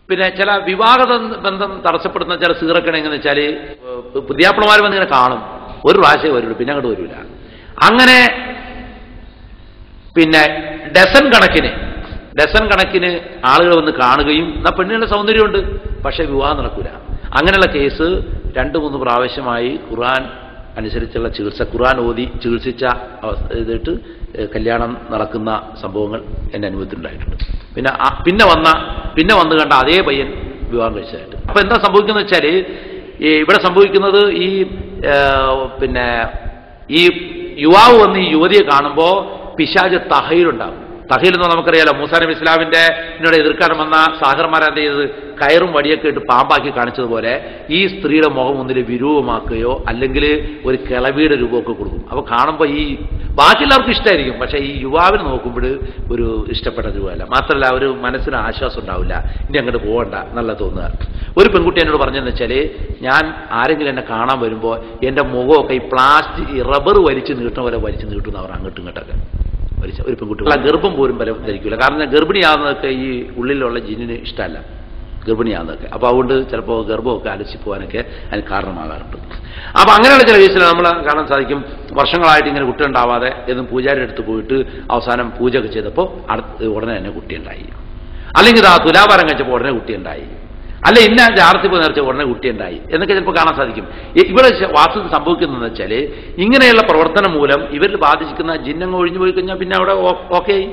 പിന്നെ ചില വിവാഹ ബന്ധം തടസ്സപ്പെടുന്ന ചില സീറൊക്കെ എങ്ങനെ വെച്ചാൽ പുതിയാപ്പിളമാർ വന്ന് ഇങ്ങനെ കാണും, ഒരു പ്രാവശ്യം വരുള്ളൂ, പിന്നെ അങ്ങോട്ട് വരില്ല. അങ്ങനെ പിന്നെ ഡസൻ കണക്കിന് ആളുകൾ വന്ന് കാണുകയും എന്നാൽ പെണ്ണിനുള്ള സൗന്ദര്യമുണ്ട്, പക്ഷേ വിവാഹം നടക്കൂല. അങ്ങനെയുള്ള കേസ് 2-3 പ്രാവശ്യമായി ഖുർആൻ അനുസരിച്ചുള്ള ചികിത്സ, ഖുർആൻ ഓതി ചികിത്സിച്ച ഇതിട്ട് കല്യാണം നടക്കുന്ന സംഭവങ്ങൾ എൻ്റെ അനുഭവത്തിലുണ്ടായിട്ടുണ്ട്. പിന്നെ വന്ന് കണ്ട അതേ പയ്യൻ വിവാഹം കഴിച്ചതായിട്ട്. അപ്പൊ എന്താ സംഭവിക്കുന്നത് വെച്ചാൽ ഇവിടെ സംഭവിക്കുന്നത് പിന്നെ ഈ യുവാവ് വന്ന് ഈ യുവതിയെ കാണുമ്പോൾ പിശാച് തഹയിലുണ്ടാകും. തഹയിൽ എന്ന് നമുക്കറിയാലോ, മൂസാ നബി ഇസ്ലാമിന്റെ എതിർക്കാൻ വന്ന സാഹർമാർ എന്ത് ചെയ്തത്, കയറും വടിയൊക്കെ ഇട്ട് പാമ്പാക്കി കാണിച്ചതുപോലെ ഈ സ്ത്രീയുടെ മുഖം ഒന്നിൽ വിരൂപമാക്കുകയോ അല്ലെങ്കിൽ ഒരു കിളവിയുടെ രൂപമൊക്കെ കൊടുക്കും. അപ്പോൾ കാണുമ്പോൾ ഈ ബാക്കി എല്ലാവർക്കും ഇഷ്ടമായിരിക്കും, പക്ഷേ ഈ യുവാവിന് നോക്കുമ്പോൾ ഒരു ഇഷ്ടപ്പെട്ട രൂപമല്ല. മാത്രമല്ല ഒരു മനസ്സിന് ആശ്വാസം ഉണ്ടാവില്ല, ഇനി അങ്ങോട്ട് പോകണ്ട എന്നുള്ള തോന്നുക. ഒരു പെൺകുട്ടി എന്നോട് പറഞ്ഞതെന്ന് വെച്ചാൽ, ഞാൻ ആരെങ്കിലും എന്നെ കാണാൻ വരുമ്പോൾ എൻ്റെ മുഖമൊക്കെ ഈ പ്ലാസ്റ്റിക് റബ്ബർ വലിച്ച് നീട്ടുന്ന പോലെ വലിച്ച് നീട്ടുന്ന അവർ അങ്ങോട്ടും ഇങ്ങോട്ടൊക്കെ വലിച്ച ഒരു പെൺകുട്ടി. ഗർഭം പോലും ധരിക്കില്ല, കാരണം ഗർഭിണിയാകുന്നതൊക്കെ ഈ ഉള്ളിലുള്ള ജിന്നിന് ഇഷ്ടമല്ല, ഗർഭിണിയാകുന്നതൊക്കെ. അപ്പോൾ അതുകൊണ്ട് ചിലപ്പോൾ ഗർഭമൊക്കെ അലസി പോകാനൊക്കെ അതിന് കാരണമാകാറുണ്ട്. അപ്പോൾ അങ്ങനെയുള്ള ചില കേസിൽ നമ്മൾ കാണാൻ സാധിക്കും, വർഷങ്ങളായിട്ട് ഇങ്ങനെ കുട്ടി ഉണ്ടാവാതെ എന്നും പൂജാരിയുടെ അടുത്ത് പോയിട്ട് അവസാനം പൂജയൊക്കെ ചെയ്തപ്പോൾ ഉടനെ തന്നെ കുട്ടിയുണ്ടായി, അല്ലെങ്കിൽ തുലാഭാരം കഴിച്ചപ്പോൾ ഉടനെ കുട്ടിയുണ്ടായി, അല്ലെ ഇന്ന ജാറത്തിൽ പോയി നേർച്ച ഉടനെ കുട്ടിയുണ്ടായി എന്നൊക്കെ ചിലപ്പോൾ കാണാൻ സാധിക്കും. ഇവിടെ വാസ്തവത്തിൽ സംഭവിക്കുന്നതെന്ന് വെച്ചാൽ ഇങ്ങനെയുള്ള പ്രവർത്തനം മൂലം ഇവരിൽ ബാധിച്ചിരിക്കുന്ന ജിന്നങ്ങ് ഒഴിഞ്ഞു പോയി കഴിഞ്ഞാൽ പിന്നെ അവിടെ ഓക്കെ ആയി.